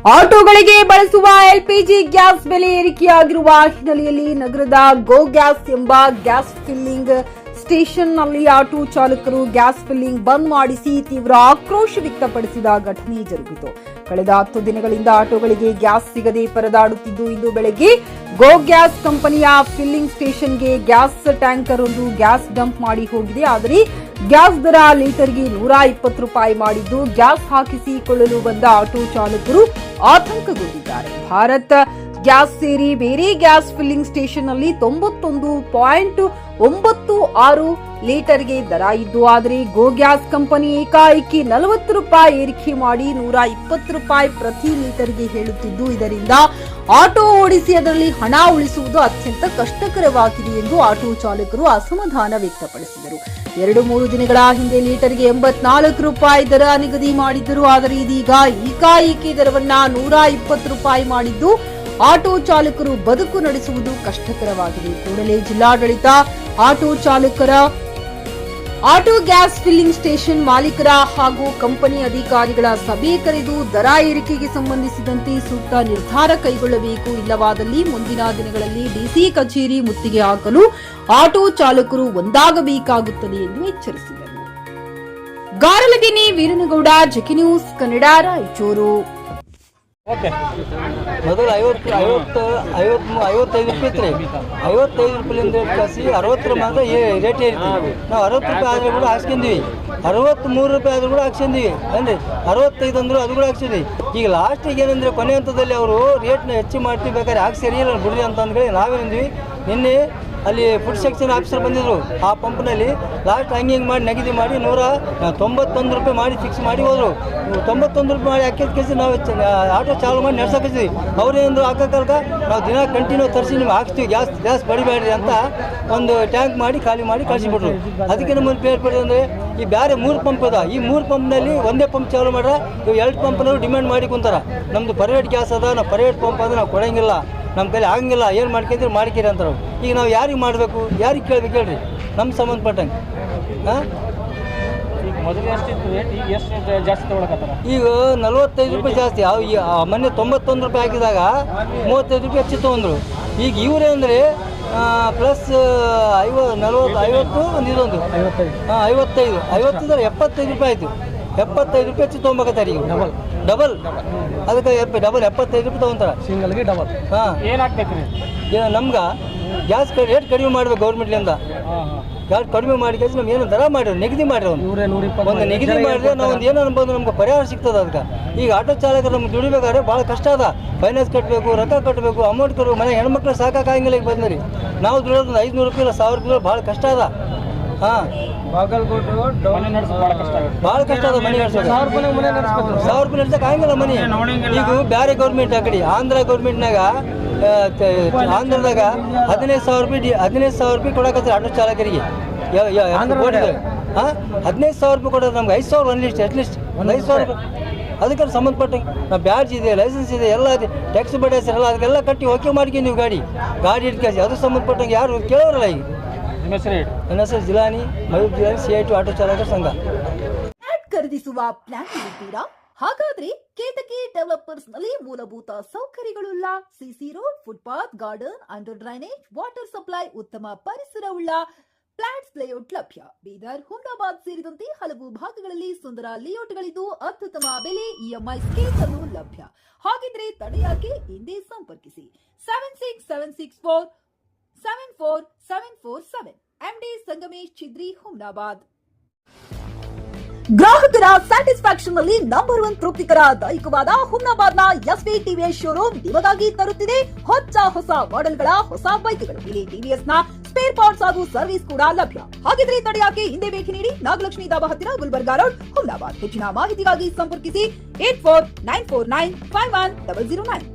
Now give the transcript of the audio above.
ಆಟೋಗಳಿಗೆ ಬಳಸುವ LPG gas ಬೆಲೆ ಏರಿಕೆಯಾಗಿರುವ ಹಿನ್ನೆಲೆಯಲ್ಲಿ ನಗರದ ಗೋ ಗ್ಯಾಸ್ ಎಂಬ ಗ್ಯಾಸ್ ಫಿಲ್ಲಿಂಗ್ ಸ್ಟೇಷನ್ನಲ್ಲಿ ಆಟೋ ಚಾಲಕರು ಗ್ಯಾಸ್ ಫಿಲ್ಲಿಂಗ್ ಬಂದ್ ಮಾಡಿಸಿ ತೀವ್ರ ಆಕ್ರೋಶ ವ್ಯಕ್ತಪಡಿಸಿದ ಘಟನೆ ಜರುಗಿತು. ಕಳೆದ 10 ದಿನಗಳಿಂದ ಆಟೋಗಳಿಗೆ ಗ್ಯಾಸ್ ಸಿಗದೆ ಪರದಾಡುತ್ತಿದ್ದು, ಇಂದು ಬೆಳಗ್ಗೆ ಗೋ ಗ್ಯಾಸ್ ಕಂಪನಿಯ ಫಿಲ್ಲಿಂಗ್ ಸ್ಟೇಷನ್ಗೆ ಗ್ಯಾಸ್ ಟ್ಯಾಂಕರ್ ಒಂದು ಗ್ಯಾಸ್ ಡಂಪ್ ಮಾಡಿ ಹೋಗಿದೆ. ಆದರೆ ಗ್ಯಾಸ್ ದರ ಲೀಟರ್ಗೆ 120 ರೂಪಾಯಿ ಮಾಡಿದ್ದು, ಗ್ಯಾಸ್ ಹಾಕಿಸಿಕೊಳ್ಳಲು ಬಂದ ಆಟೋ ಚಾಲಕರು ಆತಂಕಗೊಂಡಿದ್ದಾರೆ. ಭಾರತ್ ಗ್ಯಾಸ್ ಸೇರಿ ಬೇರೆ ಗ್ಯಾಸ್ ಫಿಲ್ಲಿಂಗ್ ಸ್ಟೇಷನ್ನಲ್ಲಿ 91.96 ಲೀಟರ್ಗೆ ದರ ಇದ್ದು, ಆದರೆ ಗೋ ಗ್ಯಾಸ್ ಕಂಪನಿ ಏಕಾಏಕಿ 40 ರೂಪಾಯಿ ಏರಿಕೆ ಮಾಡಿ 120 ರೂಪಾಯಿ ಪ್ರತಿ ಲೀಟರ್ಗೆ ಹೇಳುತ್ತಿದ್ದು, ಇದರಿಂದ ಆಟೋ ಓಡಿಸಿ ಅದರಲ್ಲಿ ಹಣ ಉಳಿಸುವುದು ಅತ್ಯಂತ ಕಷ್ಟಕರವಾಗಿದೆ ಎಂದು ಆಟೋ ಚಾಲಕರು ಅಸಮಾಧಾನ ವ್ಯಕ್ತಪಡಿಸಿದರು. 2-3 ದಿನಗಳ ಹಿಂದೆ ಲೀಟರ್ಗೆ 84 ರೂಪಾಯಿ ದರ ನಿಗದಿ ಮಾಡಿದ್ದರು. ಆದರೆ ಇದೀಗ ಏಕಾಏಕಿ ದರವನ್ನ 120 ರೂಪಾಯಿ ಮಾಡಿದ್ದು, ಆಟೋ ಚಾಲಕರು ಬದುಕು ನಡೆಸುವುದು ಕಷ್ಟಕರವಾಗಿದೆ. ಕೂಡಲೇ ಜಿಲ್ಲಾಡಳಿತ ಆಟೋ ಗ್ಯಾಸ್ ಫಿಲ್ಲಿಂಗ್ ಸ್ಟೇಷನ್ ಮಾಲೀಕರ ಹಾಗೂ ಕಂಪನಿ ಅಧಿಕಾರಿಗಳ ಸಭೆ ಕರೆದು ದರ ಏರಿಕೆಗೆ ಸಂಬಂಧಿಸಿದಂತೆ ಸೂಕ್ತ ನಿರ್ಧಾರ ಕೈಗೊಳ್ಳಬೇಕು. ಇಲ್ಲವಾದಲ್ಲಿ ಮುಂದಿನ ದಿನಗಳಲ್ಲಿ ಡಿಸಿ ಕಚೇರಿ ಮುತ್ತಿಗೆ ಹಾಕಲು ಆಟೋ ಚಾಲಕರು ಒಂದಾಗಬೇಕಾಗುತ್ತದೆ ಎಂದು ಎಚ್ಚರಿಸಿದರು. ಗಾರಲದಿನಿ ವೀರನಗೌಡ, ಜೆಕೆ ನ್ಯೂಸ್ ಕನ್ನಡ, ರಾಯಚೂರು. ಮೊದಲು 55 ರೂಪಾಯಿ ಇತ್ತು ರೀ. 55 ರೂಪಾಯಿಂದ ಕಳಿಸಿ 60 ಮಾತ್ರ ರೇಟ್ ಏರಿತು. ನಾವು 60 ರೂಪಾಯಿ ಆದರೂ ಕೂಡ ಹಾಕ್ಸ್ಕೊಂಡ್ವಿ, 63 ರೂಪಾಯಿ ಆದರೂ ಕೂಡ ಹಾಕ್ಸ್ಕೊಂಡ್ವಿ ಅಂದರೆ 65 ಅಂದ್ರು ಅದು ಕೂಡ ಹಾಕ್ಸಿದ್ವಿ. ಈಗ ಲಾಸ್ಟಿಗೆ ಏನಂದರೆ ಕೊನೆ ಹಂತದಲ್ಲಿ ಅವರು ರೇಟ್ನ ಹೆಚ್ಚು ಮಾಡ್ತೀವಿ, ಬೇಕಾದ್ರೆ ಹಾಕ್ಸಿರಿ ಇಲ್ಲ ಬಿಡ್ರಿ ಅಂತ ಅಂದ್ಕೊಳ್ಳಿ. ನಾವೇನಿದ್ವಿ ನಿನ್ನೆ ಅಲ್ಲಿ ಫುಡ್ ಸೆಕ್ಷನ್ ಆಫೀಸರ್ ಬಂದಿದ್ರು. ಆ ಪಂಪ್ನಲ್ಲಿ ಲಾಸ್ಟ್ ಹಿಂಗೆ ಮಾಡಿ ನಿಗದಿ ಮಾಡಿ 191 ರೂಪಾಯಿ ಮಾಡಿ ಫಿಕ್ಸ್ ಮಾಡಿ ಹೋದರು. 91 ರೂಪಾಯಿ ಮಾಡಿ ಹಾಕಿದ ಕೇಸಿ ನಾವು ಆಟೋ ಚಾಲು ಮಾಡಿ ನಡ್ಸೋಕಿದ್ವಿ. ಅವ್ರೇನು ಹಾಕೋಕಲ್ಕ ನಾವು ದಿನ ಕಂಟಿನ್ಯೂ ತರಿಸಿ ನಿಮ್ಗೆ ಹಾಕ್ತೀವಿ, ಗ್ಯಾಸ್ ಬಡಿಬೇಡ್ರಿ ಅಂತ ಒಂದು ಟ್ಯಾಂಕ್ ಮಾಡಿ ಖಾಲಿ ಮಾಡಿ ಕಳಿಸಿಬಿಟ್ರು. ಅದಕ್ಕೆ ನಮ್ಮನ್ನು ಪೇರ್ಪಡಿದೆ ಅಂದರೆ ಈ ಬೇರೆ 3 ಪಂಪ್ ಅದ. ಈ 3 ಪಂಪ್ನಲ್ಲಿ ಒಂದೇ ಪಂಪ್ ಚಾಲು ಮಾಡ್ರೆ ಇವು 2 ಪಂಪ್ನವರು ಡಿಮ್ಯಾಂಡ್ ಮಾಡಿ ಕುಂತಾರ. ನಮ್ಮದು ಪ್ರೈವೇಟ್ ಗ್ಯಾಸ್ ಅದ, ನಾವು ಪ್ರೈವೇಟ್ ಪಂಪ್ ಅದ, ನಾವು ಕೊಡೋಂಗಿಲ್ಲ, ನಮ್ಮ ಕೈಲಿ ಆಗಂಗಿಲ್ಲ, ಏನು ಮಾಡ್ಕೊಂಡ್ರೆ ಮಾಡ್ಕೀರಿ ಅಂತಾರೆ. ಈಗ ನಾವು ಯಾರಿಗೆ ಮಾಡಬೇಕು, ಯಾರಿಗೆ ಕೇಳಬೇಕು ಹೇಳ್ರಿ, ನಮ್ಗೆ ಸಂಬಂಧಪಟ್ಟಂಗೆ. ಹಾಂ, ಈಗ 45 ರೂಪಾಯಿ ಜಾಸ್ತಿ. ಮೊನ್ನೆ 91 ರೂಪಾಯಿ ಹಾಕಿದಾಗ 35 ರೂಪಾಯಿ ಹೆಚ್ಚು ತೊಗೊಂಡ್ರು. ಈಗ ಇವರೇ ಅಂದರೆ ಪ್ಲಸ್ 50 ಒಂದು ಇದೊಂದು 55 75 ರೂಪಾಯಿ ಆಯಿತು. 75 ರೂಪಾಯಿ ಹೆಚ್ಚು ತೊಗೊಬೇಕಾರೆ ಈಗ ಡಬಲ್. ಅದಕ್ಕೆ 75 ರೂಪಾಯಿ ತೊಗೊಂತಾರೆ ಸಿಂಗಲ್ಗೆ ಡಬಲ್. ಹಾಂ, ಏನಾಗ್ಬೇಕು ರೀ ನಮ್ಗೆ ಗ್ಯಾಸ್ ರೇಟ್ ಕಡಿಮೆ ಮಾಡ್ಬೇಕು ಗೌರ್ಮೆಂಟ್ಲಿಂದ. ಗ್ಯಾಸ್ ಕಡಿಮೆ ಮಾಡಿ ನಮ್ಗೆ ಏನು ದರ ಮಾಡಿರೋ ನಿಗದಿ ಮಾಡಿರೋ ಒಂದು ನಿಗದಿ ಮಾಡಿದ್ರೆ ನಾವು ಒಂದು ಏನೋ ಅನ್ಬೋದು, ನಮ್ಗೆ ಪರಿಹಾರ ಸಿಗ್ತದೆ. ಅದಕ್ಕೆ ಈಗ ಆಟೋ ಚಾಲಕರು ನಮ್ಗೆ ದುಡಿಬೇಕಾದ್ರೆ ಭಾಳ ಕಷ್ಟ ಅದ. ಫೈನಾನ್ಸ್ ಕಟ್ಟಬೇಕು, ರೊಕ್ಕ ಕಟ್ಟಬೇಕು, ಅಮೌಂಟ್ ಕೊಡಬೇಕು. ಮನೆ ಹೆಣ್ಮಕ್ಳು ಸಾಕಾಗಂಗಿಲ್ಲ. ಈಗ ಬಂದ್ರಿ ನಾವು ದುಡಿಯೋದು 500 ರೂಪಾಯಿ ಇಲ್ಲ 1000 ರೂಪಾಯಿ ಭಾಳ ಕಷ್ಟ ಅದ. ಹಾಂ, ಭಾಳ ಕಷ್ಟ ಅದ ಮನೆ ನಡೆಸೋದು. 1000 ರೂಪಾಯಿ ನಡೆಸಕ್ಕೆ ಆಗಂಗಿಲ್ಲ ಮನೆ. ಈಗ ಬೇರೆ ಗೌರ್ಮೆಂಟ್ ಆ ಕಡೆ ಆಂಧ್ರ ಗೌರ್ಮೆಂಟ್ನಾಗ ಆಂಧ್ರದಾಗ 15,000 ರೂಪಾಯಿ ಕೊಡಕತ್ತಾರೆ ಆಟೋ ಚಾಲಕರಿಗೆ. ಹಾಂ, 15,000 ರೂಪಾಯಿ ಕೊಡೋದು ನಮ್ಗೆ 5,000 ಅಟ್ಲೀಸ್ಟ್ 5,000 ರೂಪಾಯಿ. ಅದಕ್ಕೆ ಸಂಬಂಧಪಟ್ಟಂಗೆ ನಾವು ಬ್ಯಾಡ್ಜ್ ಇದೆ, ಲೈಸೆನ್ಸ್ ಇದೆ, ಎಲ್ಲ ಇದೆ, ಟ್ಯಾಕ್ಸ್ ಬಡ್ಡಿ ಎಲ್ಲ ಅದಕ್ಕೆಲ್ಲ ಕಟ್ಟಿ ಓಕೆ ಮಾಡ್ಕೊಂಡು ನೀವು ಗಾಡಿ ಇಟ್ಕೇಸಿ ಅದು ಸಂಬಂಧಪಟ್ಟಂಗೆ ಯಾರು ಕೇಳೋರಲ್ಲ. ಈಗ ನನ್ನ ಹೆಸರು ಜಿಲಾನಿ, ಮಯೂರ್ ಜಿಲಾನಿ, CI2 ಆಟೋ ಚಾಲಕರ ಸಂಘ. ಖರೀದಿಸುವ ಪ್ಲಾನ್ ಇದ್ದೀರಾ? ಹಾಗಾದ್ರೆ ಕೇತಕಿ ಡೆವಲಪರ್ಸ್ ನಲ್ಲಿ ಮೂಲಭೂತ ಸೌಕರ್ಯಗಳುಳ್ಳ CC road, footpath, garden, under drainage, water supply, ಉತ್ತಮ ಪರಿಸರವುಳ್ಳ ಫ್ಲಾಟ್ಸ್ ಲೇಔಟ್ ಲಭ್ಯ. ಬೀದರ್, ಹುಮ್ನಾಬಾದ್ ಸೇರಿದಂತೆ ಹಲವು ಭಾಗಗಳಲ್ಲಿ ಸುಂದರ ಲೇಔಟ್ಗಳಿದ್ದು ಅತ್ಯುತ್ತಮ ಬೆಲೆ, EMI ಸ್ಕೀಮ್ಸ್ ಅನ್ನು ಲಭ್ಯ. ಹಾಗಿದ್ರೆ ತಡೆಯಾಕೆ, ಹಿಂದೆ ಸಂಪರ್ಕಿಸಿ 7676474747 MD ಸಂಗಮೇಶ್ ಚಿದ್ರಿ, ಹುಮ್ನಾಬಾದ್. ಗ್ರಾಹಕರ ಸ್ಯಾಟಿಸ್ಫ್ಯಾಕ್ಷನ್ ನಲ್ಲಿ ನಂಬರ್ 1 ತೃಪ್ತಿಕರ ದಾಯಕವಾದ ಹುಮ್ನಾಬಾದ್ನ SV TVS ಶೋರೂಮ್ ನಿಮಗಾಗಿ ತರುತ್ತಿದೆ ಹೊಸ ಮಾಡೆಲ್ಗಳ ಹೊಸ ಬೈಕ್ಗಳು. ಇಲ್ಲಿ TVS ನ ಸ್ಪೇರ್ ಪಾರ್ಟ್ಸ್ ಹಾಗೂ ಸರ್ವಿಸ್ ಕೂಡ ಲಭ್ಯ. ಹಾಗಿದ್ರೆ ತಡೆಯಾಕೆ, ಹಿಂದೆ ಭೇಟಿ ನೀಡಿ ನಾಗಲಕ್ಷ್ಮಿ ಧಾಬಾ ಹತ್ತಿರ, ಗುಲ್ಬರ್ಗಾ ರೋಡ್, ಹುಮ್ನಾಬಾದ್. ಹೆಚ್ಚಿನ ಮಾಹಿತಿಗಾಗಿ ಸಂಪರ್ಕಿಸಿ 8494951009.